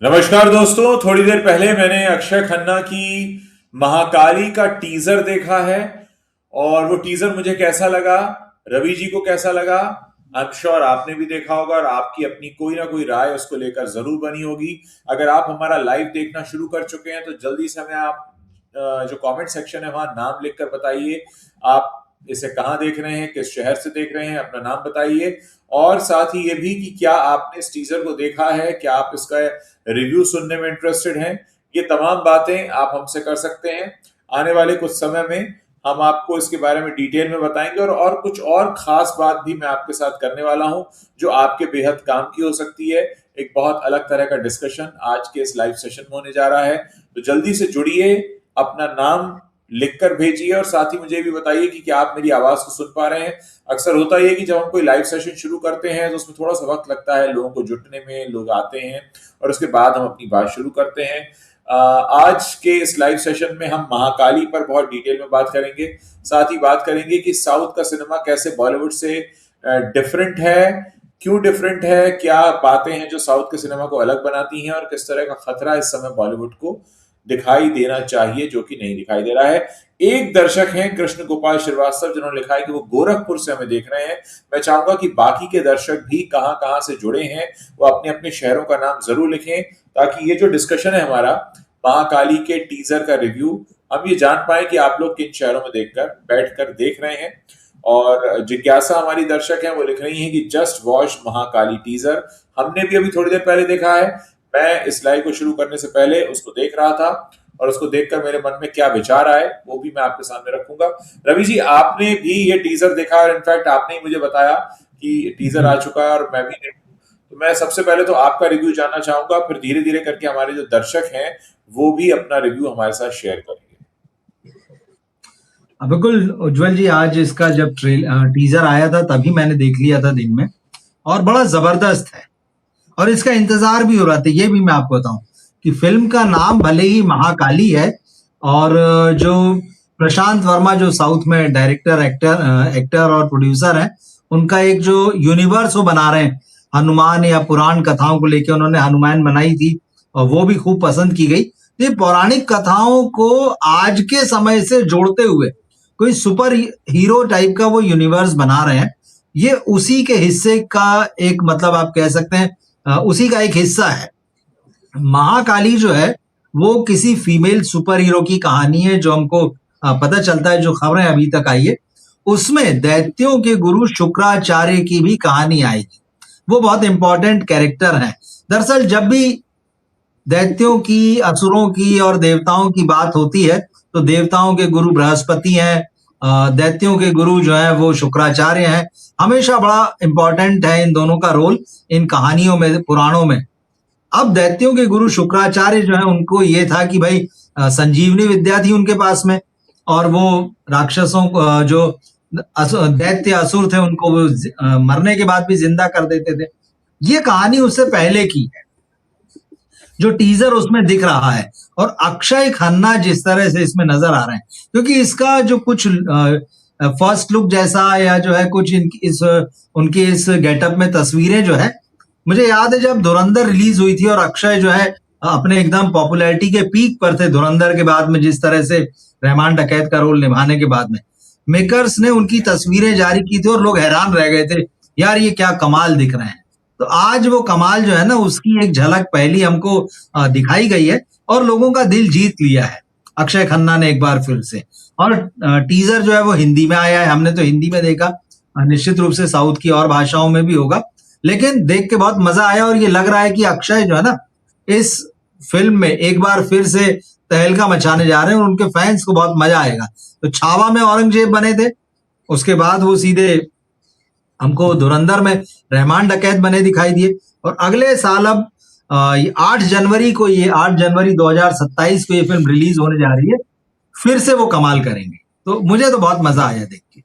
नमस्कार दोस्तों। थोड़ी देर पहले मैंने अक्षय खन्ना की महाकाली का टीजर देखा है और वो टीजर मुझे कैसा लगा, रवि जी को कैसा लगा, आई एम श्योर आपने भी देखा होगा और आपकी अपनी कोई ना कोई राय उसको लेकर जरूर बनी होगी। अगर आप हमारा लाइव देखना शुरू कर चुके हैं तो जल्दी से हमें आप जो कमेंट सेक्शन है वहां नाम लिखकर बताइए आप इसे कहाँ देख रहे हैं, किस शहर से देख रहे हैं, अपना नाम बताइए। और साथ ही ये भी कि क्या आपने इस टीजर को देखा है, क्या आप इसका रिव्यू सुनने में इंटरेस्टेड हैं। ये तमाम बातें आप हमसे कर सकते हैं। आने वाले कुछ समय में हम आपको इसके बारे में डिटेल में बताएंगे और कुछ और खास बात भी मैं आपके साथ करने वाला हूं जो आपके बेहद काम की हो सकती है। एक बहुत अलग तरह का डिस्कशन आज के इस लाइव सेशन में होने जा रहा है, तो जल्दी से जुड़िए, अपना नाम लिखकर भेजिए और साथ ही मुझे भी बताइए कि क्या आप मेरी आवाज को सुन पा रहे हैं। अक्सर होता ही है कि जब हम कोई लाइव सेशन शुरू करते हैं तो उसमें थोड़ा सा वक्त लगता है लोगों को जुटने में, लोग आते हैं और उसके बाद हम अपनी बात शुरू करते हैं। आज के इस लाइव सेशन में हम महाकाली पर बहुत डिटेल में बात करेंगे। साथ ही बात करेंगे कि साउथ का सिनेमा कैसे बॉलीवुड से डिफरेंट है, क्यों डिफरेंट है, क्या बातें हैं जो साउथ के सिनेमा को अलग बनाती हैं और किस तरह का खतरा इस समय बॉलीवुड को दिखाई देना चाहिए जो कि नहीं दिखाई दे रहा है। एक दर्शक हैं कृष्ण गोपाल श्रीवास्तव जिन्होंने लिखा है कि वो गोरखपुर से हमें देख रहे हैं। मैं चाहूंगा कि बाकी के दर्शक भी कहां कहां से जुड़े हैं वो अपने अपने शहरों का नाम जरूर लिखें ताकि ये जो डिस्कशन है हमारा महाकाली के टीजर का रिव्यू, हम ये जान पाए कि आप लोग किन शहरों में देखकर बैठकर देख रहे हैं। और जिज्ञासा हमारी दर्शक है वो लिख रही है कि जस्ट वॉच महाकाली टीजर, हमने भी अभी थोड़ी देर पहले देखा है। मैं इस लाइव को शुरू करने से पहले उसको देख रहा था और उसको देखकर मेरे मन में क्या विचार आए वो भी मैं आपके सामने रखूंगा। रवि जी, आपने भी ये टीजर देखा और इनफैक्ट आपने ही मुझे बताया कि टीजर आ चुका है और मैं भी देखूं, तो मैं सबसे पहले तो आपका रिव्यू जानना चाहूंगा, फिर धीरे धीरे करके हमारे जो दर्शक हैं वो भी अपना रिव्यू हमारे साथ शेयर करेंगे। बिल्कुल उज्जवल जी, आज इसका जब टीजर आया था तभी मैंने देख लिया था दिन में और बड़ा जबरदस्त है और इसका इंतजार भी हो रहा था। ये भी मैं आपको बताऊं कि फिल्म का नाम भले ही महाकाली है और जो प्रशांत वर्मा जो साउथ में डायरेक्टर एक्टर और प्रोड्यूसर हैं, उनका एक जो यूनिवर्स वो बना रहे हैं हनुमान या पुराण कथाओं को लेके, उन्होंने हनुमान बनाई थी और वो भी खूब पसंद की गई। ये पौराणिक कथाओं को आज के समय से जोड़ते हुए कोई सुपर हीरो टाइप का वो यूनिवर्स बना रहे हैं। ये उसी के हिस्से का एक, मतलब आप कह सकते हैं उसी का एक हिस्सा है। महाकाली जो है वो किसी फीमेल सुपर हीरो की कहानी है जो हमको पता चलता है, जो खबरें अभी तक आई है उसमें दैत्यों के गुरु शुक्राचार्य की भी कहानी आएगी। वो बहुत इंपॉर्टेंट कैरेक्टर हैं। दरअसल जब भी दैत्यों की, असुरों की और देवताओं की बात होती है तो देवताओं के गुरु बृहस्पति हैं, दैत्यों के गुरु जो है वो शुक्राचार्य हैं। हमेशा बड़ा इंपॉर्टेंट है इन दोनों का रोल इन कहानियों में, पुराणों में। अब दैत्यों के गुरु शुक्राचार्य जो है उनको ये था कि भाई संजीवनी विद्या थी उनके पास में और वो राक्षसों को जो दैत्य असुर थे उनको वो मरने के बाद भी जिंदा कर देते थे। ये कहानी उससे पहले की है जो टीजर उसमें दिख रहा है। और अक्षय खन्ना जिस तरह से इसमें नजर आ रहे हैं, क्योंकि इसका जो कुछ फर्स्ट लुक जैसा या जो है कुछ उनकी इस गेटअप में तस्वीरें जो है, मुझे याद है जब धुरंधर रिलीज हुई थी और अक्षय जो है अपने एकदम पॉपुलैरिटी के पीक पर थे धुरंधर के बाद में, जिस तरह से रहमान डकैत का रोल निभाने के बाद में मेकर्स ने उनकी तस्वीरें जारी की थी और लोग हैरान रह गए थे, यार ये क्या कमाल दिख रहे हैं। तो आज वो कमाल जो है ना उसकी एक झलक पहली हमको दिखाई गई है और लोगों का दिल जीत लिया है अक्षय खन्ना ने एक बार फिर से। और टीजर जो है वो हिंदी में आया है, हमने तो हिंदी में देखा, निश्चित रूप से साउथ की और भाषाओं में भी होगा, लेकिन देख के बहुत मजा आया और ये लग रहा है कि अक्षय जो है ना इस फिल्म में एक बार फिर से तहलका मचाने जा रहे हैं और उनके फैंस को बहुत मजा आएगा। तो छावा में औरंगजेब बने थे, उसके बाद वो सीधे हमको धुरंधर में रहमान डकैत बने दिखाई दिए और अगले साल अब 8 जनवरी 2027 को ये फिल्म रिलीज होने जा रही है। फिर से वो कमाल करेंगे, तो मुझे तो बहुत मजा आया देख के।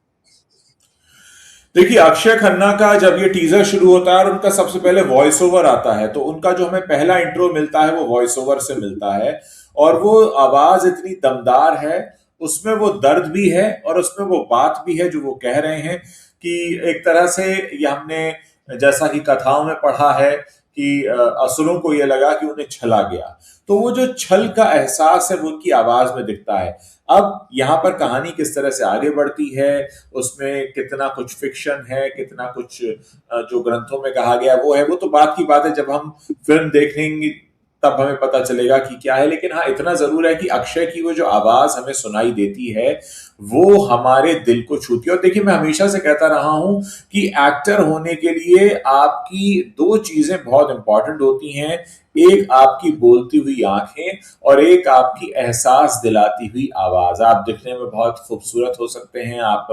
देखिए, अक्षय खन्ना का जब ये टीजर शुरू होता है और उनका सबसे पहले वॉइस ओवर आता है तो उनका जो हमें पहला इंट्रो मिलता है वो वॉइस ओवर से मिलता है और वो आवाज इतनी दमदार है, उसमें वो दर्द भी है और उसमें वो बात भी है जो वो कह रहे हैं कि एक तरह से ये हमने जैसा कि कथाओं में पढ़ा है कि असुरों को यह लगा कि उन्हें छला गया। तो वो जो छल का एहसास है वो उनकी आवाज में दिखता है। अब यहाँ पर कहानी किस तरह से आगे बढ़ती है, उसमें कितना कुछ फिक्शन है, कितना कुछ जो ग्रंथों में कहा गया वो है, वो तो बात की बात है, जब हम फिल्म देखेंगे तब हमें पता चलेगा कि क्या है। लेकिन हाँ, इतना जरूर है कि अक्षय की वो जो आवाज हमें सुनाई देती है वो हमारे दिल को छूती है। और देखिए, मैं हमेशा से कहता रहा हूं कि एक्टर होने के लिए आपकी दो चीजें बहुत इंपॉर्टेंट होती हैं। एक आपकी बोलती हुई आंखें और एक आपकी एहसास दिलाती हुई आवाज। आप दिखने में बहुत खूबसूरत हो सकते हैं, आप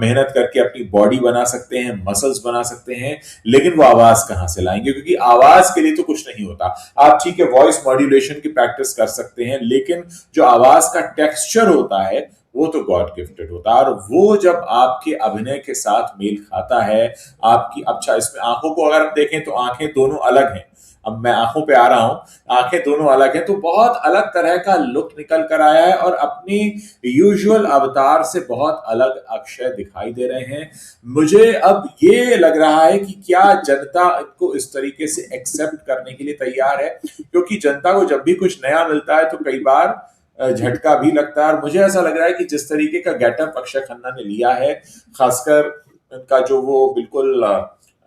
मेहनत करके अपनी बॉडी बना सकते हैं, मसल्स बना सकते हैं, लेकिन वो आवाज कहां से लाएंगे? क्योंकि आवाज के लिए तो कुछ नहीं होता। आप ठीक है वॉइस मॉड्यूलेशन की प्रैक्टिस कर सकते हैं, लेकिन जो आवाज का टेक्सचर होता है वो तो गॉड गिफ्टेड होता है। और वो जब आपके अभिनय के साथ मेल खाता है, आपकी, अच्छा इसमें आंखों को अगर हम देखें तो आंखें दोनों अलग हैं। अब मैं आंखों पे आ रहा हूं, आंखें दोनों अलग हैं, तो बहुत अलग तरह का लुक निकल कर आया है और अपनी यूजुअल अवतार से बहुत अलग अक्षय दिखाई दे रहे हैं। मुझे अब ये लग रहा है कि क्या जनता इनको इस तरीके से एक्सेप्ट करने के लिए तैयार है, क्योंकि जनता को जब भी कुछ नया मिलता है तो कई बार झटका भी लगता है। और मुझे ऐसा लग रहा है कि जिस तरीके का गेटअप अक्षय खन्ना ने लिया है, खासकर उनका जो वो बिल्कुल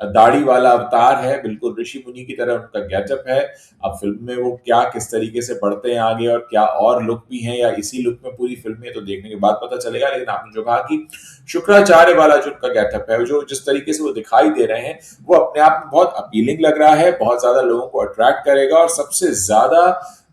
दाढ़ी वाला अवतार है, बिल्कुल ऋषि मुनि की तरह उनका गेटअप है। अब फिल्म में वो क्या किस तरीके से बढ़ते हैं आगे और क्या और लुक भी हैं या इसी लुक में पूरी फिल्म है, तो देखने के बाद पता चलेगा। लेकिन आपने जो कहा कि शुक्राचार्य वाला जो उनका गेटअप है, जो जिस तरीके से वो दिखाई दे रहे हैं, वो अपने आप में बहुत अपीलिंग लग रहा है, बहुत ज्यादा लोगों को अट्रैक्ट करेगा। और सबसे ज्यादा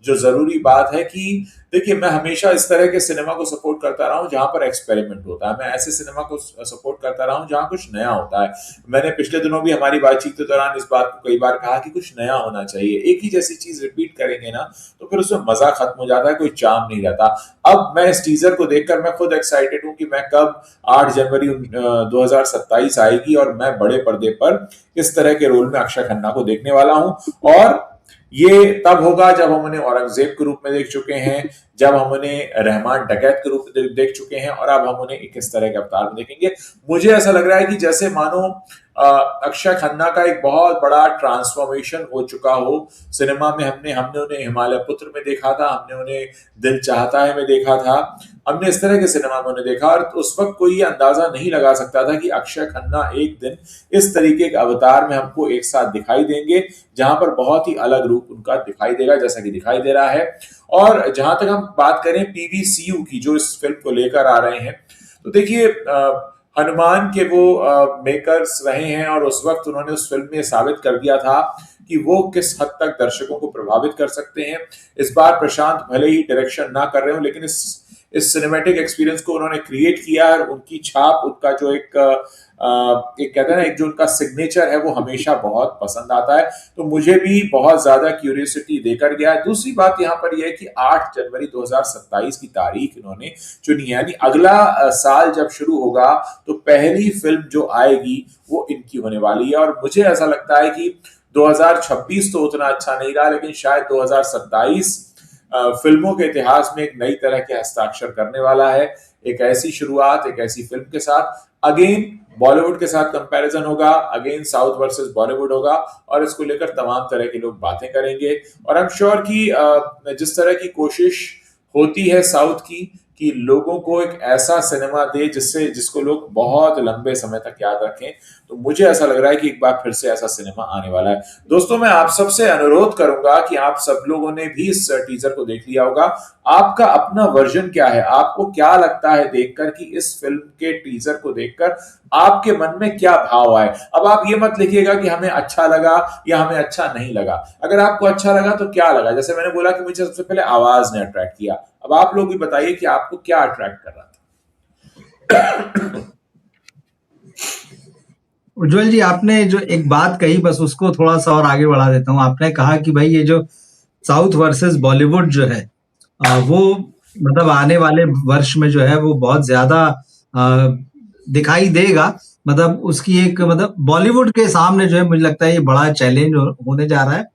जो जरूरी बात है कि देखिए, मैं हमेशा इस तरह के सिनेमा को सपोर्ट करता रहा हूं जहां पर एक्सपेरिमेंट होता है। मैं ऐसे सिनेमा को सपोर्ट करता रहा हूं जहां कुछ नया होता है। मैंने पिछले दिनों भी हमारी बातचीत के दौरान इस बात को कई बार कहा कि कुछ नया होना चाहिए। एक ही जैसी चीज रिपीट करेंगे ना तो फिर उसमें मजा खत्म हो जाता है, कोई चार्म नहीं रहता। अब मैं इस टीजर को देखकर मैं खुद एक्साइटेड हूं कि मैं कब 8 जनवरी 2027 आएगी और मैं बड़े पर्दे पर इस तरह के रोल में अक्षय खन्ना को देखने वाला हूं। और ये तब होगा जब हम उन्हें औरंगजेब के रूप में देख चुके हैं, जब हम उन्हें रहमान डकैत के रूप में देख चुके हैं, और अब हम उन्हें इस तरह के अवतार में देखेंगे। मुझे ऐसा लग रहा है कि जैसे मानो अक्षय खन्ना का एक बहुत बड़ा ट्रांसफॉर्मेशन हो चुका हो सिनेमा में। हमने उन्हें हिमालय पुत्र में देखा था, हमने उन्हें दिल चाहता है में देखा था, हमने इस तरह के सिनेमा में उन्हें देखा। और उस वक्त कोई ये अंदाजा नहीं लगा सकता था कि अक्षय खन्ना एक दिन इस तरीके के अवतार में हमको एक साथ दिखाई देंगे, जहां पर बहुत ही अलग रूप उनका दिखाई देगा, जैसा कि दिखाई दे रहा है। और जहां तक हम बात करें पीवीसीयू की, जो इस फिल्म को लेकर आ रहे हैं, तो देखिए हनुमान के वो मेकर्स रहे हैं और उस वक्त उन्होंने उस फिल्म में साबित कर दिया था कि वो किस हद तक दर्शकों को प्रभावित कर सकते हैं। इस बार प्रशांत भले ही डायरेक्शन ना कर रहे हो, लेकिन इस सिनेमैटिक एक्सपीरियंस को उन्होंने क्रिएट किया है। और उनकी छाप, उनका जो एक कहते हैं ना, एक जो उनका सिग्नेचर है, वो हमेशा बहुत पसंद आता है। तो मुझे भी बहुत ज्यादा क्यूरियोसिटी देकर गया है। दूसरी बात यहाँ पर यह है कि 8 जनवरी 2027 की तारीख इन्होंने चुनी है, यानी अगला साल जब शुरू होगा तो पहली फिल्म जो आएगी वो इनकी होने वाली है। और मुझे ऐसा लगता है कि 2026 तो उतना अच्छा नहीं रहा, लेकिन शायद 2027 फिल्मों के इतिहास में एक नई तरह के हस्ताक्षर करने वाला है। एक ऐसी शुरुआत, एक ऐसी फिल्म के साथ, अगेन बॉलीवुड के साथ कंपैरिजन होगा, अगेन साउथ वर्सेस बॉलीवुड होगा, और इसको लेकर तमाम तरह के लोग बातें करेंगे। और आई एम श्योर कि जिस तरह की कोशिश होती है साउथ की कि लोगों को एक ऐसा सिनेमा दे जिसको लोग बहुत लंबे समय तक याद रखें, तो मुझे ऐसा लग रहा है कि एक बार फिर से ऐसा सिनेमा आने वाला है। दोस्तों, मैं आप सबसे अनुरोध करूंगा कि आप सब लोगों ने भी इस टीजर को देख लिया होगा। आपका अपना वर्जन क्या है? आपको क्या लगता है देखकर कि इस फिल्म के टीजर को देखकर आपके मन में क्या भाव आए? अब आप ये मत लिखिएगा कि हमें अच्छा लगा या हमें अच्छा नहीं लगा। अगर आपको अच्छा लगा तो क्या लगा? जैसे मैंने बोला कि मुझे सबसे पहले आवाज ने अट्रैक्ट किया। अब आप लोग भी बताइए कि आपको क्या अट्रैक्ट कर रहा था। उज्जवल जी, आपने जो एक बात कही, बस उसको थोड़ा सा और आगे बढ़ा देता हूँ। आपने कहा कि भाई ये जो साउथ वर्सेस बॉलीवुड जो है वो मतलब आने वाले वर्ष में जो है वो बहुत ज्यादा दिखाई देगा। मतलब उसकी एक मतलब बॉलीवुड के सामने जो है मुझे लगता है ये बड़ा चैलेंज होने जा रहा है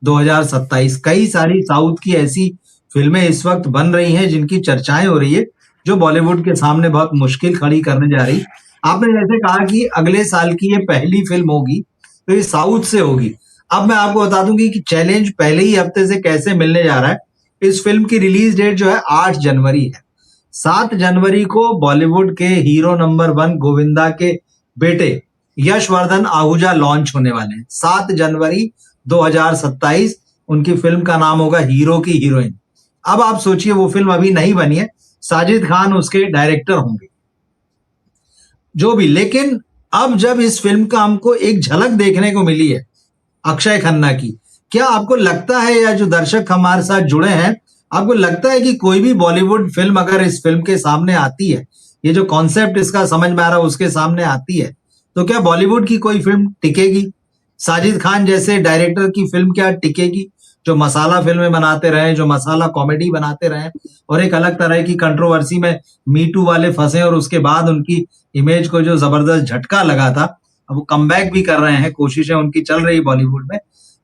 2027। कई सारी साउथ की ऐसी फिल्में इस वक्त बन रही हैं जिनकी चर्चाएं हो रही है, जो बॉलीवुड के सामने बहुत मुश्किल खड़ी करने जा रही। आपने जैसे कहा कि अगले साल की ये पहली फिल्म होगी तो ये साउथ से होगी। अब मैं आपको बता दूं कि चैलेंज पहले ही हफ्ते से कैसे मिलने जा रहा है। इस फिल्म की रिलीज डेट जो है 8 जनवरी है। 7 जनवरी को बॉलीवुड के हीरो नंबर 1 गोविंदा के बेटे यशवर्धन आहूजा लॉन्च होने वाले हैं। 7 जनवरी 2027 उनकी फिल्म का नाम होगा हीरो की हीरोइन। अब आप सोचिए, वो फिल्म अभी नहीं बनी है, साजिद खान उसके डायरेक्टर होंगे, जो भी। लेकिन अब जब इस फिल्म का हमको एक झलक देखने को मिली है अक्षय खन्ना की, क्या आपको लगता है, या जो दर्शक हमारे साथ जुड़े हैं, आपको लगता है कि कोई भी बॉलीवुड फिल्म अगर इस फिल्म के सामने आती है, ये जो कॉन्सेप्ट इसका समझ में आ रहा है उसके सामने आती है, तो क्या बॉलीवुड की कोई फिल्म टिकेगी? साजिद खान जैसे डायरेक्टर की फिल्म क्या टिकेगी, जो मसाला फिल्में बनाते रहे, जो मसाला कॉमेडी बनाते रहे, और एक अलग तरह की कंट्रोवर्सी में मी टू वाले फंसे, और उसके बाद उनकी इमेज को जो जबरदस्त झटका लगा था, अब वो कमबैक भी कर रहे हैं, कोशिशें उनकी चल रही बॉलीवुड में।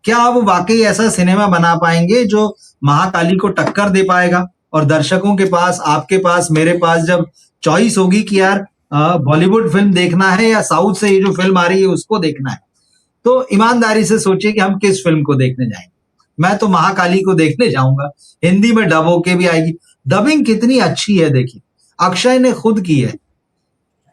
क्या आप वाकई ऐसा सिनेमा बना पाएंगे जो महाकाली को टक्कर दे पाएगा, और दर्शकों के पास, आपके पास, मेरे पास जब चॉइस होगी कि यार बॉलीवुड फिल्म देखना है या साउथ से ये जो फिल्म आ रही है उसको देखना है, तो ईमानदारी से सोचिए कि हम किस फिल्म को देखने जाएंगे। मैं तो महाकाली को देखने जाऊंगा। हिंदी में डब होके भी आएगी। डबिंग कितनी अच्छी है देखिए, अक्षय ने खुद की है।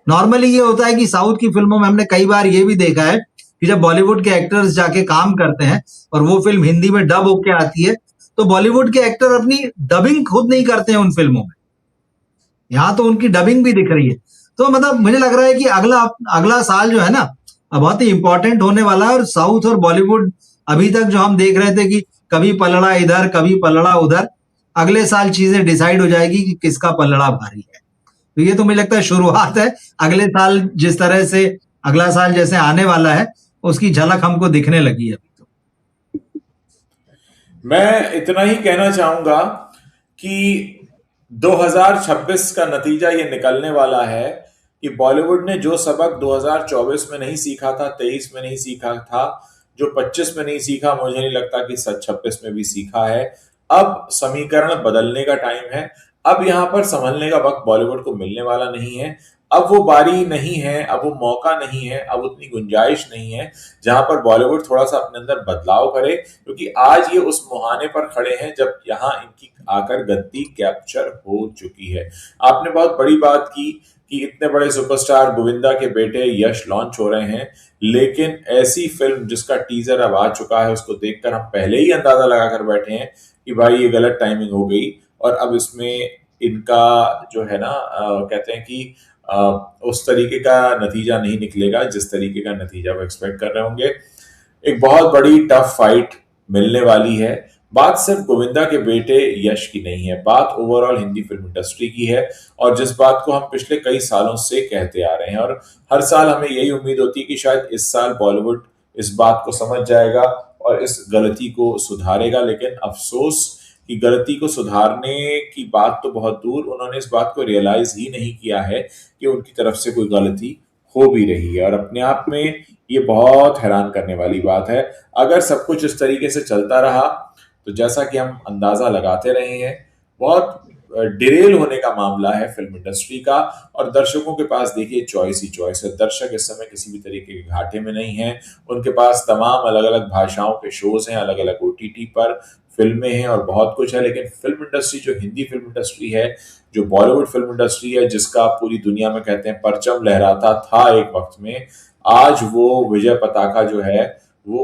नॉर्मली ये होता है कि साउथ की फिल्मों में हमने कई बार ये भी देखा है कि जब बॉलीवुड के एक्टर्स जाके काम करते हैं और वो फिल्म हिंदी में डब होके आती है, तो बॉलीवुड के एक्टर अपनी डबिंग खुद नहीं करते हैं उन फिल्मों में। यहाँ तो उनकी डबिंग भी दिख रही है। तो मतलब मुझे लग रहा है कि अगला अगला साल जो है ना, बहुत ही इंपॉर्टेंट होने वाला है। और साउथ और बॉलीवुड अभी तक जो हम देख रहे थे कि कभी पलड़ा इधर कभी पलड़ा उधर, अगले साल चीजें डिसाइड हो जाएगी कि किसका पलड़ा भारी है। तो ये तो मुझे लगता है शुरुआत है। अगले साल जिस तरह से अगला साल जैसे आने वाला है, उसकी झलक हमको दिखने लगी है अभी तो। मैं इतना ही कहना चाहूंगा कि 2026 का नतीजा ये निकलने वाला है कि बॉलीवुड ने जो सबक 2024 में नहीं सीखा था, 23 में नहीं सीखा था, जो 25 में नहीं सीखा, मुझे नहीं लगता कि 26 में भी सीखा है। अब समीकरण बदलने का टाइम है। अब यहां पर संभलने का वक्त बॉलीवुड को मिलने वाला नहीं है। अब वो बारी नहीं है, अब वो मौका नहीं है, अब उतनी गुंजाइश नहीं है जहां पर बॉलीवुड थोड़ा सा अपने अंदर बदलाव करे, क्योंकि आज ये उस मुहाने पर खड़े हैं जब यहाँ इनकी आकर गद्दी कैप्चर हो चुकी है। आपने बहुत बड़ी बात की कि इतने बड़े सुपरस्टार गोविंदा के बेटे यश लॉन्च हो रहे हैं, लेकिन ऐसी फिल्म जिसका टीजर अब आ चुका है उसको देखकर हम पहले ही अंदाजा लगाकर बैठे हैं कि भाई ये गलत टाइमिंग हो गई और अब इसमें इनका जो है ना कहते हैं कि अ, उस तरीके का नतीजा नहीं निकलेगा जिस तरीके का नतीजा वो एक्सपेक्ट कर रहे होंगे। एक बहुत बड़ी टफ फाइट मिलने वाली है। बात सिर्फ गोविंदा के बेटे यश की नहीं है, बात ओवरऑल हिंदी फिल्म इंडस्ट्री की है, और जिस बात को हम पिछले कई सालों से कहते आ रहे हैं, और हर साल हमें यही उम्मीद होती है कि शायद इस साल बॉलीवुड इस बात को समझ जाएगा और इस गलती को सुधारेगा। लेकिन अफसोस कि गलती को सुधारने की बात तो बहुत दूर, उन्होंने इस बात को रियलाइज ही नहीं किया है कि उनकी तरफ से कोई गलती हो भी रही है, और अपने आप में ये बहुत हैरान करने वाली बात है। अगर सब कुछ इस तरीके से चलता रहा तो जैसा कि हम अंदाजा लगाते रहे हैं, बहुत डिरेल होने का मामला है फिल्म इंडस्ट्री का। और दर्शकों के पास देखिए चॉइस ही चॉइस है। दर्शक इस समय किसी भी तरीके के घाटे में नहीं है। उनके पास तमाम अलग अलग भाषाओं के शोज हैं, अलग अलग ओटीटी पर फिल्में हैं और बहुत कुछ है। लेकिन फिल्म इंडस्ट्री, जो हिंदी फिल्म इंडस्ट्री है, जो बॉलीवुड फिल्म इंडस्ट्री है, जिसका पूरी दुनिया में कहते हैं परचम लहराता था एक वक्त में, आज वो विजय पताका जो है वो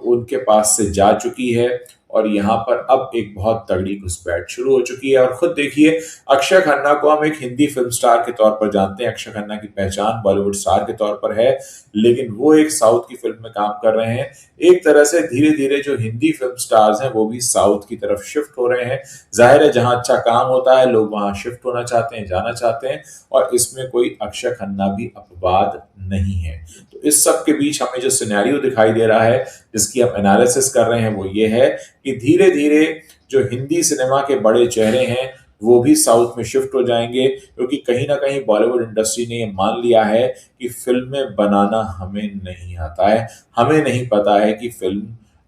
उनके पास से जा चुकी है। और यहाँ पर अब एक बहुत तगड़ी घुसपैठ शुरू हो चुकी है। और खुद देखिए, अक्षय खन्ना को हम एक हिंदी फिल्म स्टार के तौर पर जानते हैं, अक्षय खन्ना की पहचान बॉलीवुड स्टार के तौर पर है, लेकिन वो एक साउथ की फिल्म में काम कर रहे हैं। एक तरह से धीरे धीरे जो हिंदी फिल्म स्टार्स हैं वो भी साउथ की तरफ शिफ्ट हो रहे हैं। जाहिर है, जहां अच्छा काम होता है लोग वहां शिफ्ट होना चाहते हैं, जाना चाहते हैं, और इसमें कोई अक्षय खन्ना भी अपवाद नहीं है। तो इस सब के बीच हमें जो सिनेरियो दिखाई दे रहा है, जिसकी हम एनालिसिस कर रहे हैं, वो ये है कि धीरे धीरे जो हिंदी सिनेमा के बड़े चेहरे हैं वो भी साउथ में शिफ्ट हो जाएंगे, क्योंकि कहीं ना कहीं बॉलीवुड इंडस्ट्री ने ये मान लिया है कि फिल्में बनाना हमें नहीं आता है, हमें नहीं पता है कि फिल्म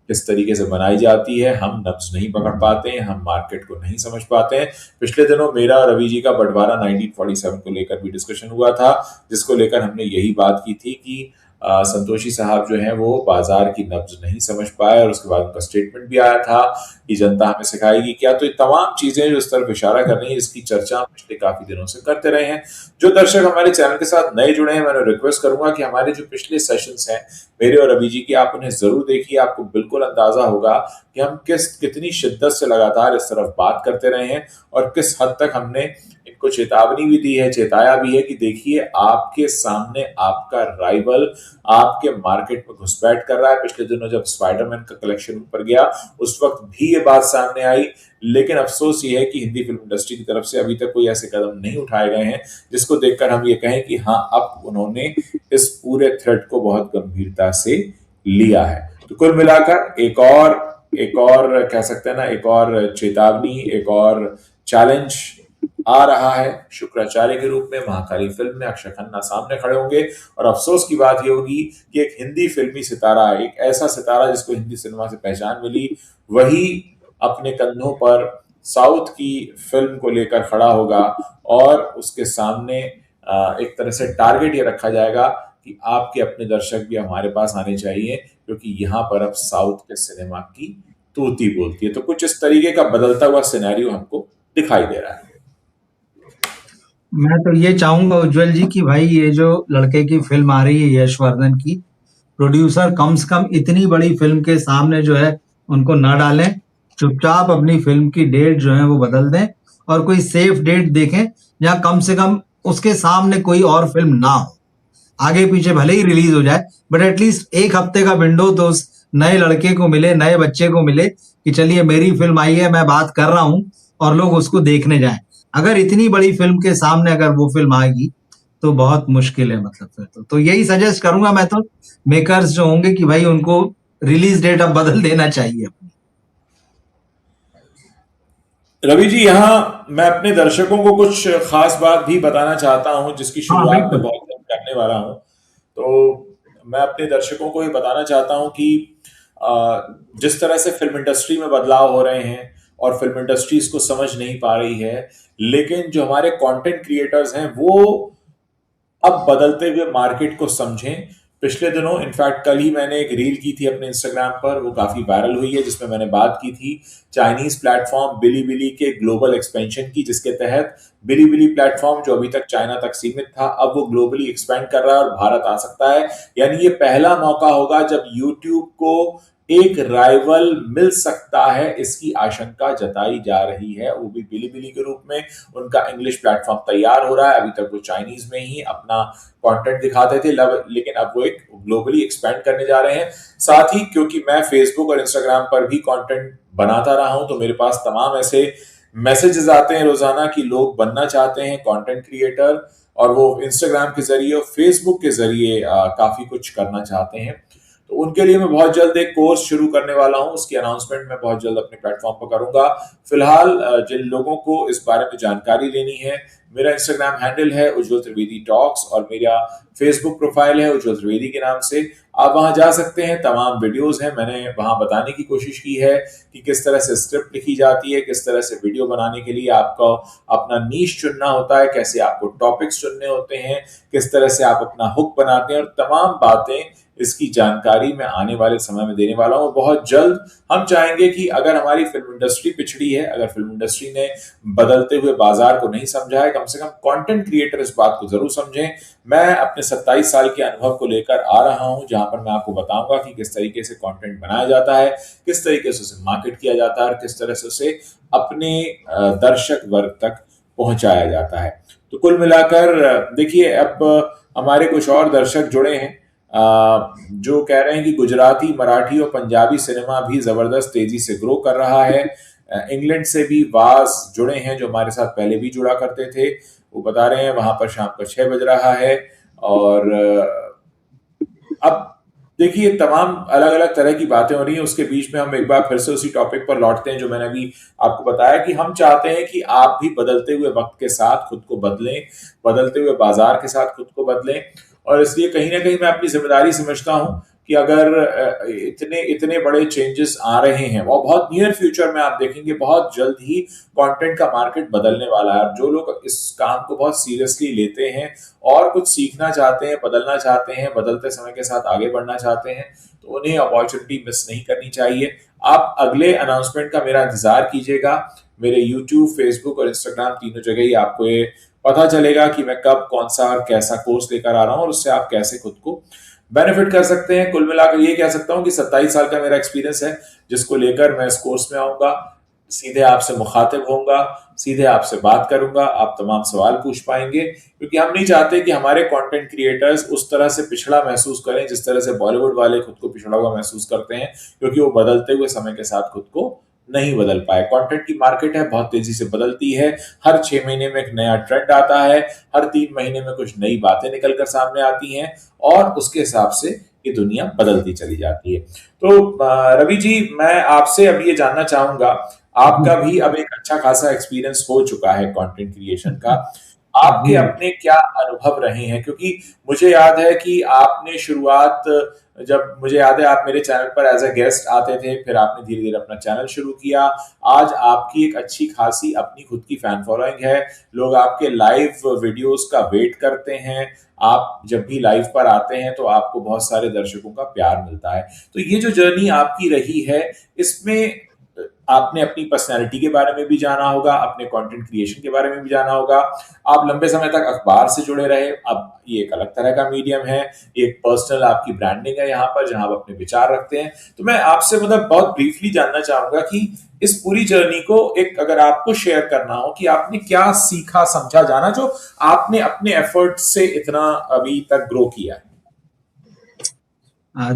किस तरीके से बनाई जाती है, हम नब्ज नहीं पकड़ पाते हैं, हम मार्केट को नहीं समझ पाते हैं। पिछले दिनों मेरा और रवि जी का बंटवारा 1947 को लेकर भी डिस्कशन हुआ था, जिसको लेकर हमने यही बात की थी कि संतोषी साहब जो हैं वो बाजार की नब्ज नहीं समझ पाए, और उसके बाद उनका स्टेटमेंट भी आया था कि जनता हमें सिखाएगी क्या। तो ये तमाम चीजें जो इस तरफ इशारा कर रही हैं, इसकी चर्चा हम पिछले काफी दिनों से करते रहे हैं। जो दर्शक हमारे चैनल के साथ नए जुड़े हैं, मैं उन्हें रिक्वेस्ट करूंगा कि हमारे जो पिछले सेशंस हैं मेरे और रवि जी की, आप उन्हें जरूर देखिए। आपको बिल्कुल अंदाजा होगा कि हम कितनी शिद्दत से लगातार इस तरफ बात करते रहे हैं, और किस हद तक हमने इनको चेतावनी भी दी है, चेताया भी है कि देखिए आपके सामने आपका राइवल आपके मार्केट में घुसपैठ कर रहा है। पिछले दिनों जब स्पाइडरमैन का कलेक्शन ऊपर गया उस वक्त भी ये बात सामने आई, लेकिन अफसोस ये है कि हिंदी फिल्म इंडस्ट्री की तरफ से अभी तक कोई ऐसे कदम नहीं उठाए गए हैं जिसको देखकर हम ये कहें कि हाँ, अब उन्होंने इस पूरे थ्रेट को बहुत गंभीरता से लिया है। तो कुल मिलाकर एक और कह सकते हैं ना, एक और चेतावनी, एक और चैलेंज आ रहा है शुक्राचार्य के रूप में। महाकाली फिल्म में अक्षय खन्ना सामने खड़े होंगे, और अफसोस की बात यह होगी कि एक हिंदी फिल्मी सितारा, एक ऐसा सितारा जिसको हिंदी सिनेमा से पहचान मिली, वही अपने कंधों पर साउथ की फिल्म को लेकर खड़ा होगा, और उसके सामने एक तरह से टारगेट ये रखा जाएगा कि आपके अपने दर्शक भी हमारे पास आने चाहिए, क्योंकि यहाँ पर अब साउथ के सिनेमा की तूती बोलती है। तो कुछ इस तरीके का बदलता हुआ सिनेरियो हमको दिखाई दे रहा है। मैं तो ये चाहूंगा उज्जवल जी कि भाई ये जो लड़के की फिल्म आ रही है यशवर्धन की, प्रोड्यूसर कम से कम इतनी बड़ी फिल्म के सामने जो है उनको न डालें, चुपचाप अपनी फिल्म की डेट जो है वो बदल दें, और कोई सेफ डेट देखें या कम से कम उसके सामने कोई और फिल्म ना हो। आगे पीछे भले ही रिलीज हो जाए, बट एटलीस्ट एक हफ्ते का विंडो तो उस नए लड़के को मिले, नए बच्चे को मिले कि चलिए मेरी फिल्म आई है, मैं बात कर रहा हूं, और लोग उसको देखने जाएं। अगर इतनी बड़ी फिल्म के सामने अगर वो फिल्म आएगी तो बहुत मुश्किल है, मतलब फिर तो यही सजेस्ट करूंगा मैं तो मेकर्स जो होंगे कि भाई उनको रिलीज डेट अब बदल देना चाहिए। रवि जी, यहाँ मैं अपने दर्शकों को कुछ खास बात भी बताना चाहता हूँ जिसकी हाँ शुरुआत मैं बिल्कुल। बहुत जल्द करने वाला हूँ। तो मैं अपने दर्शकों को ये बताना चाहता हूँ कि जिस तरह से फिल्म इंडस्ट्री में बदलाव हो रहे हैं और फिल्म इंडस्ट्री इसको समझ नहीं पा रही है, लेकिन जो हमारे कंटेंट क्रिएटर्स हैं वो अब बदलते हुए मार्केट को समझें। पिछले दिनों, इनफैक्ट कल ही मैंने एक रील की थी अपने इंस्टाग्राम पर, वो काफी वायरल हुई है, जिसमें मैंने बात की थी चाइनीज प्लेटफॉर्म बिलीबिली के ग्लोबल एक्सपेंशन की, जिसके तहत बिलीबिली प्लेटफॉर्म जो अभी तक चाइना तक सीमित था, अब वो ग्लोबली एक्सपेंड कर रहा है और भारत आ सकता है। यानी ये पहला मौका होगा जब यूट्यूब को एक राइवल मिल सकता है, इसकी आशंका जताई जा रही है, वो भी बिलीबिली के रूप में। उनका इंग्लिश प्लेटफॉर्म तैयार हो रहा है, अभी तक वो चाइनीज में ही अपना कंटेंट दिखाते थे, लेकिन अब वो एक ग्लोबली एक्सपेंड करने जा रहे हैं। साथ ही क्योंकि मैं फेसबुक और इंस्टाग्राम पर भी कंटेंट बनाता रहा हूं, तो मेरे पास तमाम ऐसे मैसेजेस आते हैं रोजाना कि लोग बनना चाहते हैं कंटेंट क्रिएटर, और वो इंस्टाग्राम के जरिए और फेसबुक के जरिए काफी कुछ करना चाहते हैं। तो उनके लिए मैं बहुत जल्द एक कोर्स शुरू करने वाला हूं, उसकी अनाउंसमेंट मैं बहुत जल्द अपने प्लेटफॉर्म पर करूंगा। फिलहाल जिन लोगों को इस बारे में जानकारी लेनी है, मेरा इंस्टाग्राम हैंडल है उज्जवल त्रिवेदी टॉक्स, और मेरा फेसबुक प्रोफाइल है उज्जवल त्रिवेदी के नाम से। आप वहां जा सकते हैं, तमाम वीडियोस हैं। मैंने वहां बताने की कोशिश की है कि किस तरह से स्क्रिप्ट लिखी जाती है, किस तरह से वीडियो बनाने के लिए आपको अपना नीश चुनना होता है, कैसे आपको टॉपिक्स चुनने होते हैं, किस तरह से आप अपना हुक बनाते हैं, और तमाम बातें इसकी जानकारी मैं आने वाले समय में देने वाला हूं बहुत जल्द। हम चाहेंगे कि अगर हमारी फिल्म इंडस्ट्री पिछड़ी है, अगर फिल्म इंडस्ट्री ने बदलते हुए बाजार को नहीं समझा है, कम से कम कंटेंट क्रिएटर इस बात को जरूर समझें। मैं अपने 27 साल के अनुभव को लेकर आ रहा हूं, जहां पर मैं आपको बताऊंगा कि किस तरीके से कंटेंट बनाया जाता है, किस तरीके से उसे मार्केट किया जाता है, और किस तरह से उसे अपने दर्शक वर्ग तक पहुंचाया जाता है। तो कुल मिलाकर देखिए, अब हमारे कुछ और दर्शक जुड़े हैं जो कह रहे हैं कि गुजराती, मराठी और पंजाबी सिनेमा भी जबरदस्त तेजी से ग्रो कर रहा है। इंग्लैंड से भी वास जुड़े हैं जो हमारे साथ पहले भी जुड़ा करते थे। वो बता रहे हैं वहां पर शाम का 6 बज रहा है। और अब देखिए, तमाम अलग अलग तरह की बातें हो रही हैं। उसके बीच में हम एक बार फिर से उसी टॉपिक पर लौटते हैं जो मैंने अभी आपको बताया कि हम चाहते हैं कि आप भी बदलते हुए वक्त के साथ खुद को बदलें, बदलते हुए बाजार के साथ खुद को बदलें। और इसलिए कहीं ना कहीं मैं अपनी जिम्मेदारी समझता हूं कि अगर इतने इतने बड़े चेंजेस आ रहे हैं और बहुत नियर फ्यूचर में आप देखेंगे बहुत जल्द ही कंटेंट का मार्केट बदलने वाला है। जो लोग इस काम को बहुत सीरियसली लेते हैं और कुछ सीखना चाहते हैं, बदलना चाहते हैं, बदलते समय के साथ आगे बढ़ना चाहते हैं, तो उन्हें अपॉर्चुनिटी मिस नहीं करनी चाहिए। आप अगले अनाउंसमेंट का मेरा इंतजार कीजिएगा। मेरे यूट्यूब, फेसबुक और इंस्टाग्राम तीनों जगह ही आपको ये पता चलेगा कि मैं कब कौन सा और कैसा कोर्स लेकर आ रहा हूँ और उससे आप कैसे खुद को बेनिफिट कर सकते हैं। कुल मिलाकर ये कह सकता हूँ कि 27 साल का मेरा एक्सपीरियंस है, जिसको लेकर मैं इस कोर्स में आऊंगा, सीधे आपसे मुखातिब होऊंगा, सीधे आपसे बात करूंगा, आप तमाम सवाल पूछ पाएंगे, क्योंकि हम नहीं चाहते कि हमारे कंटेंट क्रिएटर्स उस तरह से पिछड़ा महसूस करें जिस तरह से बॉलीवुड वाले खुद को पिछड़ा हुआ महसूस करते हैं, क्योंकि वो बदलते हुए समय के साथ खुद को नहीं बदल पाए। कंटेंट की मार्केट है, बहुत तेजी से बदलती है। हर 6 महीने में एक नया ट्रेंड आता है, हर 3 महीने में कुछ नई बातें निकलकर सामने आती हैं और उसके हिसाब से ये दुनिया बदलती चली जाती है। तो रवि जी, मैं आपसे अब ये जानना चाहूंगा, आपका भी अब एक अच्छा खासा एक्सपीरियंस हो चुका है कंटेंट क्रिएशन का, आपके जी अपने क्या अनुभव रहे हैं? क्योंकि मुझे याद है कि आपने शुरुआत, जब मुझे याद है आप मेरे चैनल पर एज अ गेस्ट आते थे, फिर आपने धीरे धीरे अपना चैनल शुरू किया। आज आपकी एक अच्छी खासी अपनी खुद की फैन फॉलोइंग है, लोग आपके लाइव वीडियोस का वेट करते हैं, आप जब भी लाइव पर आते हैं तो आपको बहुत सारे दर्शकों का प्यार मिलता है। तो ये जो जर्नी आपकी रही है, इसमें आपने अपनी पर्सनैलिटी के बारे में भी जाना होगा, अपने कंटेंट क्रिएशन के बारे में भी जाना होगा। आप लंबे समय तक अखबार से जुड़े रहे, अब ये एक अलग तरह का मीडियम है, एक पर्सनल आपकी ब्रांडिंग है यहाँ पर, जहां आप अपने विचार रखते हैं। तो मैं आपसे मतलब बहुत ब्रीफली जानना चाहूंगा कि इस पूरी जर्नी को एक अगर आपको शेयर करना हो कि आपने क्या सीखा, समझा, जाना, जो आपने अपने एफर्ट से इतना अभी तक ग्रो किया है।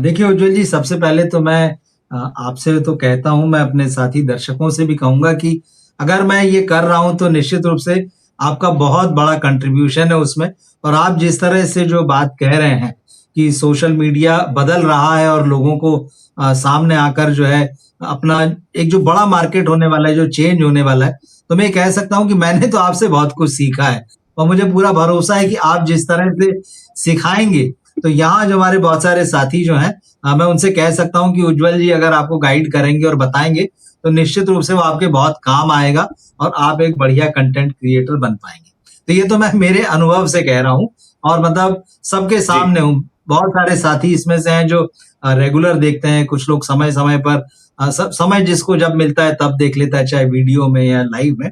देखिए उज्जवल जी, सबसे पहले तो मैं आपसे तो कहता हूँ, मैं अपने साथी दर्शकों से भी कहूंगा कि अगर मैं ये कर रहा हूँ तो निश्चित रूप से आपका बहुत बड़ा कंट्रीब्यूशन है उसमें। और आप जिस तरह से जो बात कह रहे हैं कि सोशल मीडिया बदल रहा है और लोगों को सामने आकर जो है अपना एक जो बड़ा मार्केट होने वाला है, जो चेंज होने वाला है, तो मैं कह सकता हूँ कि मैंने तो आपसे बहुत कुछ सीखा है। और मुझे पूरा भरोसा है कि आप जिस तरह से सिखाएंगे, तो यहाँ जो हमारे बहुत सारे साथी जो हैं, मैं उनसे कह सकता हूँ कि उज्जवल जी अगर आपको गाइड करेंगे और बताएंगे, तो निश्चित रूप से वो आपके बहुत काम आएगा और आप एक बढ़िया कंटेंट क्रिएटर बन पाएंगे। तो ये तो मैं मेरे अनुभव से कह रहा हूँ और मतलब सबके जी। सामने हूँ। बहुत सारे साथी इसमें से हैं जो रेगुलर देखते हैं, कुछ लोग समय समय पर सब समय जिसको जब मिलता है तब देख लेता है, चाहे वीडियो में या लाइव में।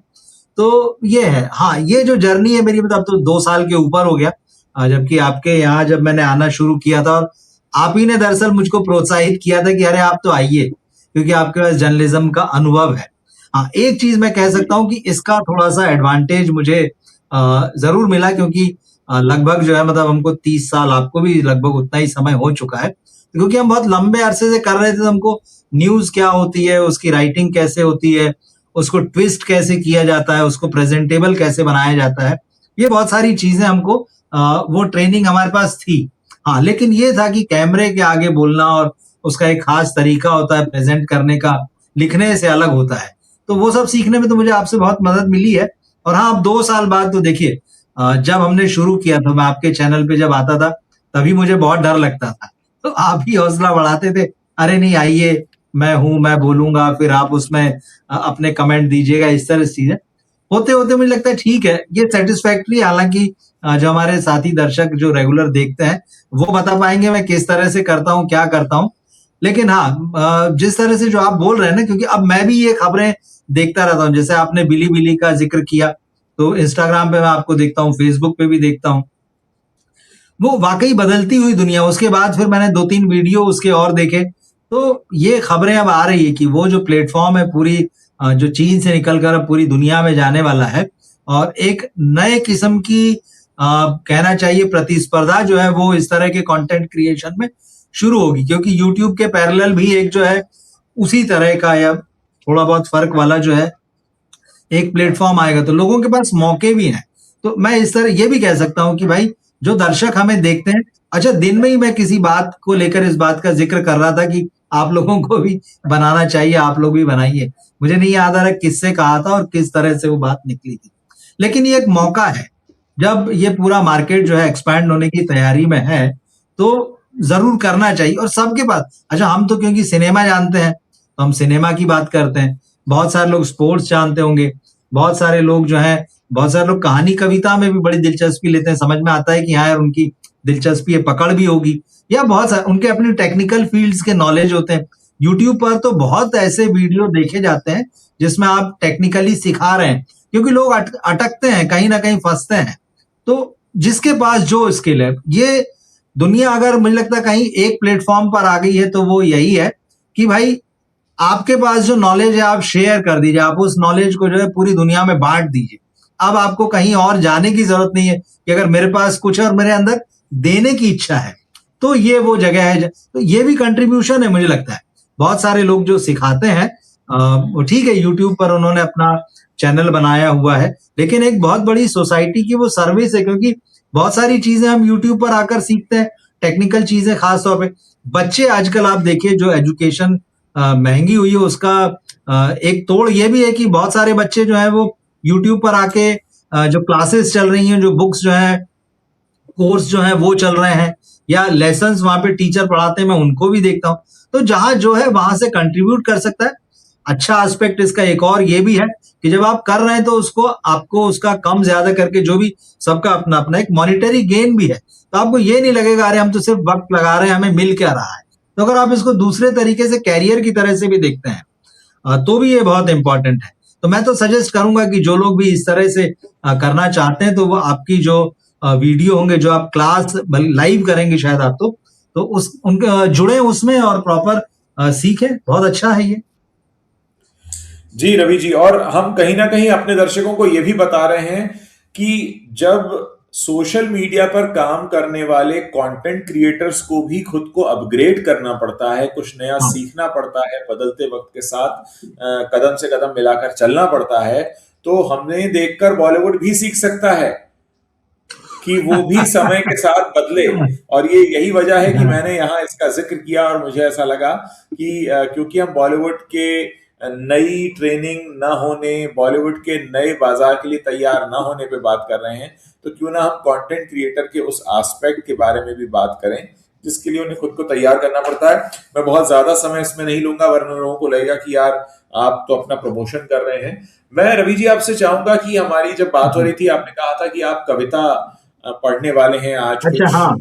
तो ये है, हाँ, ये जो जर्नी है मेरी, मतलब तो 2 साल के ऊपर हो गया। जबकि आपके यहाँ जब मैंने आना शुरू किया था, और आप ही ने दरअसल मुझको प्रोत्साहित किया था कि अरे आप तो आइए, क्योंकि आपके पास जर्नलिज्म का अनुभव है। हाँ, एक चीज मैं कह सकता हूँ कि इसका थोड़ा सा एडवांटेज मुझे जरूर मिला, क्योंकि लगभग जो है मतलब हमको 30 साल, आपको भी लगभग उतना ही समय हो चुका है, क्योंकि हम बहुत लंबे अरसे से कर रहे थे। तो हमको न्यूज क्या होती है, उसकी राइटिंग कैसे होती है, उसको ट्विस्ट कैसे किया जाता है, उसको प्रेजेंटेबल कैसे बनाया जाता है, ये बहुत सारी चीजें हमको वो ट्रेनिंग हमारे पास थी। हाँ, लेकिन ये था कि कैमरे के आगे बोलना और उसका एक खास तरीका होता है प्रेजेंट करने का, लिखने से अलग होता है। तो वो सब सीखने में तो मुझे आपसे बहुत मदद मिली है। और हाँ, अब 2 साल बाद तो देखिए, जब हमने शुरू किया था, मैं आपके चैनल पे जब आता था तभी मुझे बहुत डर लगता था, तो आप ही हौसला बढ़ाते थे, अरे नहीं आइए, मैं हूं, मैं बोलूंगा, फिर आप उसमें अपने कमेंट दीजिएगा, इस तरह से चीजें होते होते मुझे लगता है ठीक है, ये सेटिस्फैक्ट्री। हालांकि जो हमारे साथी दर्शक जो रेगुलर देखते हैं वो बता पाएंगे मैं किस तरह से करता हूँ, क्या करता हूँ। लेकिन हाँ, जिस तरह से जो आप बोल रहे हैं ना, क्योंकि अब मैं भी ये खबरें देखता रहता हूँ, जैसे आपने बिली का जिक्र किया, तो इंस्टाग्राम पे मैं आपको देखता हूँ, फेसबुक पे भी देखता हूँ। वो वाकई बदलती हुई दुनिया। उसके बाद फिर मैंने 2-3 वीडियो उसके और देखे, तो ये खबरें अब आ रही है कि वो जो प्लेटफॉर्म है पूरी, जो चीन से निकलकर अब पूरी दुनिया में जाने वाला है, और एक नए किस्म की कहना चाहिए प्रतिस्पर्धा जो है वो इस तरह के कंटेंट क्रिएशन में शुरू होगी, क्योंकि यूट्यूब के पैरेलल भी एक जो है उसी तरह का या थोड़ा बहुत फर्क वाला जो है एक प्लेटफॉर्म आएगा, तो लोगों के पास मौके भी हैं। तो मैं इस तरह ये भी कह सकता हूं कि भाई जो दर्शक हमें देखते हैं, अच्छा, दिन में ही मैं किसी बात को लेकर इस बात का जिक्र कर रहा था कि आप लोगों को भी बनाना चाहिए, आप लोग भी बनाइए। मुझे नहीं याद आ रहा किससे कहा था और किस तरह से वो बात निकली थी, लेकिन ये एक मौका है। जब ये पूरा मार्केट जो है एक्सपैंड होने की तैयारी में है, तो जरूर करना चाहिए और सबके पास। अच्छा, हम तो क्योंकि सिनेमा जानते हैं तो हम सिनेमा की बात करते हैं, बहुत सारे लोग स्पोर्ट्स जानते होंगे, बहुत सारे लोग जो है, बहुत सारे लोग कहानी कविता में भी बड़ी दिलचस्पी लेते हैं, समझ में आता है कि हाँ यार उनकी दिलचस्पी है, पकड़ भी होगी, या बहुत सारे उनके अपने टेक्निकल फील्ड्स के नॉलेज होते हैं। यूट्यूब पर तो बहुत ऐसे वीडियो देखे जाते हैं जिसमें आप टेक्निकली सिखा रहे हैं, क्योंकि लोग अटकते हैं, कहीं ना कहीं फंसते हैं। तो जिसके पास जो स्किल है, ये दुनिया अगर मुझे लगता है कहीं एक प्लेटफॉर्म पर आ गई है तो वो यही है कि भाई आपके पास जो नॉलेज है आप शेयर कर दीजिए, आप उस नॉलेज को जो है पूरी दुनिया में बांट दीजिए। अब आपको कहीं और जाने की जरूरत नहीं है कि अगर मेरे पास कुछ है और मेरे अंदर देने की इच्छा है तो ये वो जगह है। तो ये भी कंट्रीब्यूशन है मुझे लगता है। बहुत सारे लोग जो सिखाते हैं, वो ठीक है, यूट्यूब पर उन्होंने अपना चैनल बनाया हुआ है, लेकिन एक बहुत बड़ी सोसाइटी की वो सर्विस है, क्योंकि बहुत सारी चीजें हम यूट्यूब पर आकर सीखते हैं, टेक्निकल चीजें खास तौर पे। बच्चे आजकल आप देखिए जो एजुकेशन महंगी हुई है उसका एक तोड़ ये भी है कि बहुत सारे बच्चे जो है वो यूट्यूब पर आके जो क्लासेस चल रही हैं, जो बुक्स जो है, कोर्स जो है वो चल रहे हैं, या लेसन्स वहां पे टीचर पढ़ाते हैं, मैं उनको भी देखता हूँ। तो जहां जो है वहां से कंट्रीब्यूट कर सकता है। अच्छा एस्पेक्ट इसका एक और ये भी है कि जब आप कर रहे हैं तो उसको आपको उसका कम ज्यादा करके जो भी, सबका अपना अपना एक मॉनिटरी गेन भी है, तो आपको ये नहीं लगेगा अरे हम तो सिर्फ वक्त लगा रहे हैं, हमें मिल क्या रहा है। तो अगर आप इसको दूसरे तरीके से कैरियर की तरह से भी देखते हैं तो भी ये बहुत इंपॉर्टेंट है। तो मैं तो सजेस्ट करूंगा कि जो लोग भी इस तरह से करना चाहते हैं तो वो आपकी जो वीडियो होंगे, जो आप क्लास लाइव करेंगे शायद आप, तो उस उनके जुड़े उसमें और प्रॉपर सीखें। बहुत अच्छा है ये। जी रवि जी, और हम कहीं ना कहीं अपने दर्शकों को यह भी बता रहे हैं कि जब सोशल मीडिया पर काम करने वाले कंटेंट क्रिएटर्स को भी खुद को अपग्रेड करना पड़ता है, कुछ नया हाँ। सीखना पड़ता है, बदलते वक्त के साथ कदम से कदम मिलाकर चलना पड़ता है, तो हमने देखकर बॉलीवुड भी सीख सकता है कि वो भी समय के साथ बदले। और ये यही वजह है कि मैंने यहाँ इसका जिक्र किया और मुझे ऐसा लगा कि क्योंकि हम बॉलीवुड के नई ट्रेनिंग न होने, बॉलीवुड के नए बाजार के लिए तैयार न होने पे बात कर रहे हैं, तो क्यों ना हम कंटेंट क्रिएटर के उस एस्पेक्ट के बारे में भी बात करें जिसके लिए उन्हें खुद को तैयार करना पड़ता है। मैं बहुत ज्यादा समय इसमें नहीं लूंगा वरना लोगों को लगेगा कि यार आप तो अपना प्रमोशन कर रहे हैं। मैं रवि जी आपसे चाहूंगा कि हमारी जब बात हो रही थी आपने कहा था कि आप कविता पढ़ने वाले हैं आज अच्छा, कुछ। हाँ।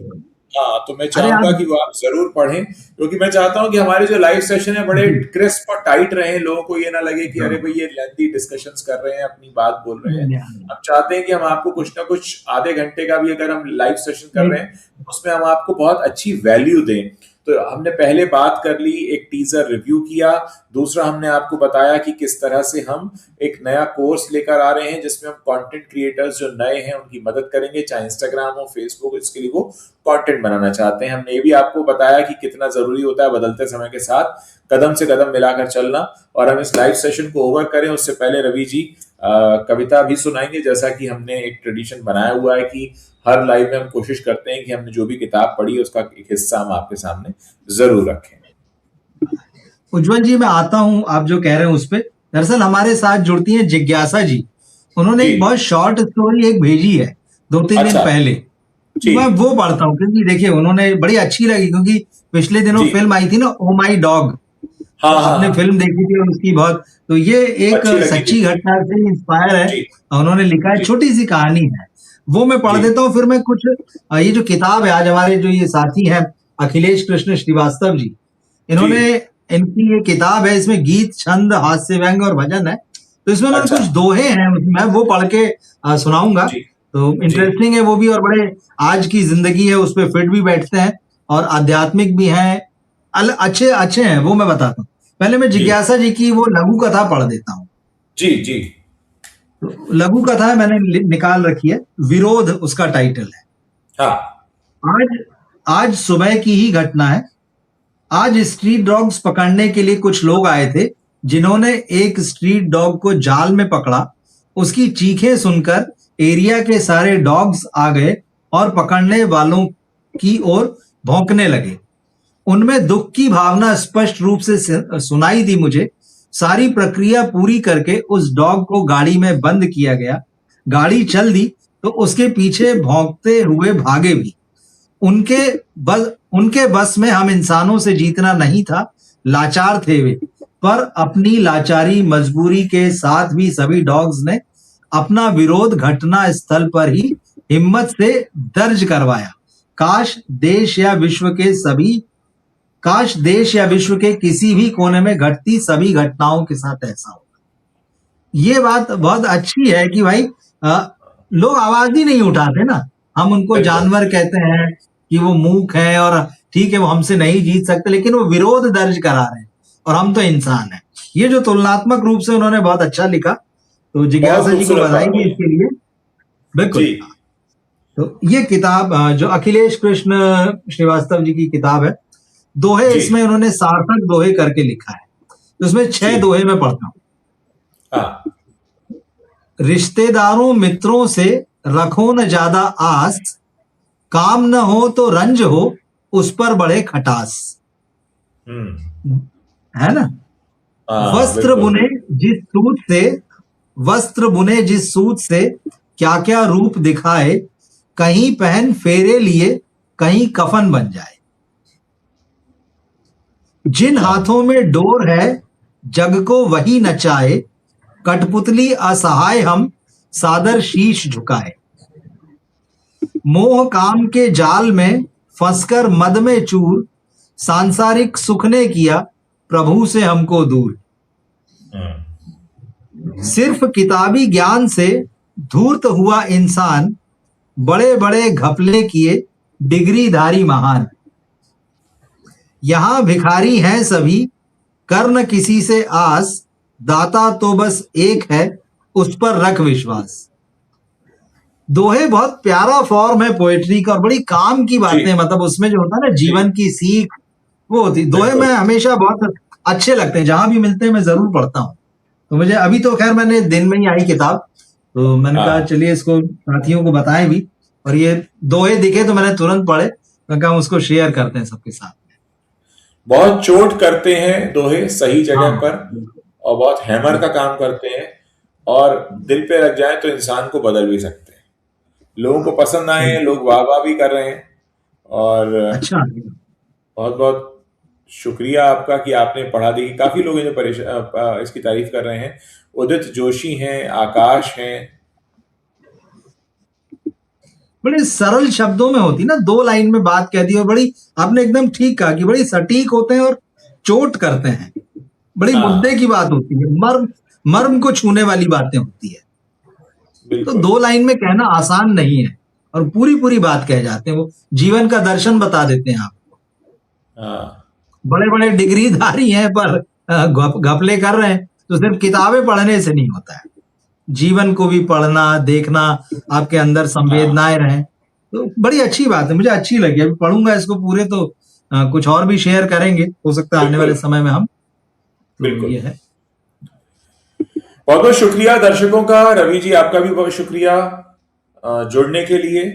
हाँ, तो मैं अरे चाहूंगा आप, कि वो आप जरूर पढ़ें, क्योंकि मैं चाहता हूं कि हमारे जो लाइव सेशन है बड़े जी, क्रिस्प और टाइट रहे, लोगों को ये ना लगे कि अरे भाई ये लेंथी डिस्कशंस कर रहे हैं, अपनी बात बोल रहे हैं। हम चाहते हैं कि हम आपको कुछ ना कुछ आधे घंटे का भी अगर हम लाइव सेशन कर रहे हैं उसमें हम आपको बहुत अच्छी वैल्यू दें। तो हमने पहले बात कर ली, एक टीजर रिव्यू किया, दूसरा हमने आपको बताया कि किस तरह से हम एक नया कोर्स लेकर आ रहे हैं जिसमें हम कंटेंट क्रिएटर्स जो नए हैं उनकी मदद करेंगे, चाहे इंस्टाग्राम हो, फेसबुक, इसके लिए वो कंटेंट बनाना चाहते हैं। हमने ये भी आपको बताया कि कितना जरूरी होता है बदलते समय के साथ कदम से कदम मिलाकर चलना। और हम इस लाइव सेशन को ओवर करें उससे पहले रवि जी कविता भी सुनाएंगे, जैसा कि हमने एक ट्रेडिशन बनाया हुआ है कि हर लाइव में हम कोशिश करते हैं कि हमने जो भी किताब पढ़ी है उसका एक हिस्सा हम आपके सामने जरूर रखें। उज्जवल जी, मैं आता हूं आप जो कह रहे हैं उस पे। दरअसल हमारे साथ जुड़ती हैं जिज्ञासा जी। उन्होंने जी। एक बहुत शॉर्ट स्टोरी एक भेजी है 2-3 दिन अच्छा। पहले। जी। मैं वो पढ़ता हूँ क्योंकि देखिए उन्होंने बड़ी अच्छी लगी, क्योंकि पिछले दिनों जी। फिल्म आई थी ना, ओ माई डॉग। हाँ हाँ आपने हाँ, फिल्म देखी थी उसकी बहुत, तो ये एक अच्छी लगी थी। सच्ची घटना से इंस्पायर है। जी। उन्होंने लिखा है, जी। छोटी सी कहानी है, वो मैं पढ़ जी। देता हूँ। फिर मैं कुछ ये जो किताब है, आज हमारे जो ये साथी हैं अखिलेश कृष्ण श्रीवास्तव जी, जी। इन्होंने, इनकी ये किताब है, इसमें गीत, छंद, हास्य व्यंग और भजन है। तो इसमें उन्होंने अच्छा। कुछ दोहे हैं, मैं वो पढ़ के सुनाऊंगा। जी। तो जी। इंटरेस्टिंग है वो भी, और बड़े आज की जिंदगी है उस पर फिट भी बैठते हैं, और आध्यात्मिक भी हैं, अच्छे अच्छे हैं, वो मैं बताता हूँ। पहले मैं जी। जिज्ञासा जी की वो लघु कथा पढ़ देता हूँ। जी। जी। तो लघु कथा है, मैंने निकाल रखी है, विरोध उसका टाइटल है। हाँ। आज आज सुबह की ही घटना है। आज स्ट्रीट डॉग्स पकड़ने के लिए कुछ लोग आए थे, जिन्होंने एक स्ट्रीट डॉग को जाल में पकड़ा। उसकी चीखें सुनकर एरिया के सारे डॉग्स आ गए और पकड़ने वालों की ओर भौंकने लगे। उनमें दुख की भावना स्पष्ट रूप से सुनाई दी मुझे। सारी प्रक्रिया पूरी करके उस डॉग को गाड़ी में बंद किया गया। गाड़ी चल दी तो उसके पीछे भौंकते हुए भागे भी। उनके बस उनके बस में हम इंसानों से जीतना नहीं था, लाचार थे वे, पर अपनी लाचारी मजबूरी के साथ भी सभी डॉग्स ने अपना विरोध घटना स्थल पर ही हिम्मत से दर्ज करवाया। काश देश या विश्व के किसी भी कोने में घटती सभी घटनाओं के साथ ऐसा हो। ये बात बहुत अच्छी है कि भाई लोग आवाज ही नहीं उठाते ना। हम उनको बिल्कुल। जानवर कहते हैं कि वो मूक है और ठीक है वो हमसे नहीं जीत सकते, लेकिन वो विरोध दर्ज करा रहे हैं और हम तो इंसान हैं। ये जो तुलनात्मक रूप से उन्होंने बहुत अच्छा लिखा, तो जिज्ञासा बहुत जी को खूबसूरत बधाई बात भी है। इसके लिए। बिल्कुल। जी तो ये किताब जो अखिलेश कृष्ण श्रीवास्तव जी की किताब है, दोहे जी इसमें उन्होंने सार्थक दोहे करके लिखा है। तो इसमें 6 जी दोहे में पढ़ता हूं। हाँ रिश्तेदारों मित्रों से रखो न ज्यादा आस, काम न हो तो रंज हो उस पर बढ़े खटास। हम्म है ना। हाँ वस्त्र बिल्कुल। बुने जिस सूत से क्या क्या रूप दिखाए, कहीं पहन फेरे लिए कहीं कफन बन जाए। जिन हाँ हाथों में डोर है जग को वही नचाए, कठपुतली असहाय हम सादर शीश झुकाए। मोह काम के जाल में फंसकर मद में चूर, सांसारिक सुख ने किया प्रभु से हमको दूर। सिर्फ किताबी ज्ञान से धूर्त हुआ इंसान, बड़े बड़े घपले किए डिग्रीधारी महान। यहां भिखारी हैं सभी कर न किसी से आस, दाता तो बस एक है उस पर रख विश्वास। दोहे बहुत प्यारा फॉर्म है पोएट्री का और बड़ी काम की जी बातें, मतलब उसमें जो होता है ना जी जीवन की सीख, वो होती। दोहे में बिल्कुल। हमेशा बहुत अच्छे लगते हैं, जहां भी मिलते हैं मैं जरूर पढ़ता हूँ। तो मुझे अभी तो खैर मैंने दिन में ही आई किताब, तो मैंने कहा हाँ चलिए इसको साथियों को बताएं भी, और ये दोहे दिखे तो मैंने तुरंत पढ़े। मैं कहा उसको शेयर करते हैं सबके साथ। बहुत चोट करते हैं दोहे सही जगह हाँ पर, और बहुत हैमर का काम करते हैं, और दिल पे लग जाए तो इंसान को बदल भी सकते हैं। लोगों को पसंद आए, सही। लोग वाह वाह भी कर रहे हैं। और अच्छा। बहुत बहुत शुक्रिया आपका कि आपने पढ़ा दी। काफी लोग हैं जो इसकी तारीफ कर रहे हैं। उदित जोशी हैं, आकाश हैं। बड़े सरल शब्दों में होती ना, 2 लाइन में बात कह दी, और बड़ी आपने एकदम ठीक कहा कि बड़ी सटीक होते हैं और चोट करते हैं। बड़ी मुद्दे हाँ की बात होती है, मर्म मर्म को छूने वाली बातें होती है। तो बिल्कुल। 2 लाइन में कहना आसान नहीं है, और पूरी पूरी बात कह जाते हैं। वो जीवन का दर्शन बता देते हैं आपको। हाँ बड़े बड़े डिग्रीधारी हैं पर घपले कर रहे हैं, तो सिर्फ किताबें पढ़ने से नहीं होता है। जीवन को भी पढ़ना, देखना, आपके अंदर हाँ संवेदनाएं रहें। तो बड़ी अच्छी बात है, मुझे अच्छी लगी। अभी पढ़ूंगा इसको पूरे, तो कुछ और भी शेयर करेंगे, हो सकता है आने वाले बिल्कुल समय में हम। तो बिल्कुल। ये है। बहुत बहुत शुक्रिया दर्शकों का। रवि जी आपका भी बहुत शुक्रिया जुड़ने के लिए।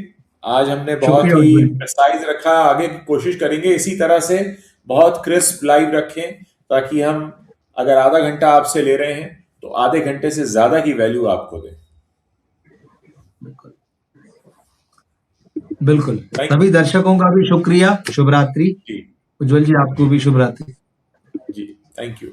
आज हमने बहुत शुक्रिया ही उज्जवल जी। प्रिसाइज रखा। आगे की कोशिश करेंगे इसी तरह से बहुत क्रिस्प लाइव रखें, ताकि हम अगर आधा घंटा आपसे ले रहे हैं तो आधे घंटे से ज्यादा की वैल्यू आपको दें। बिल्कुल बिल्कुल। थैंक सभी दर्शकों का भी शुक्रिया। शुभ रात्रि। जी उज्जवल जी आपको भी शुभ रात्रि। जी थैंक यू।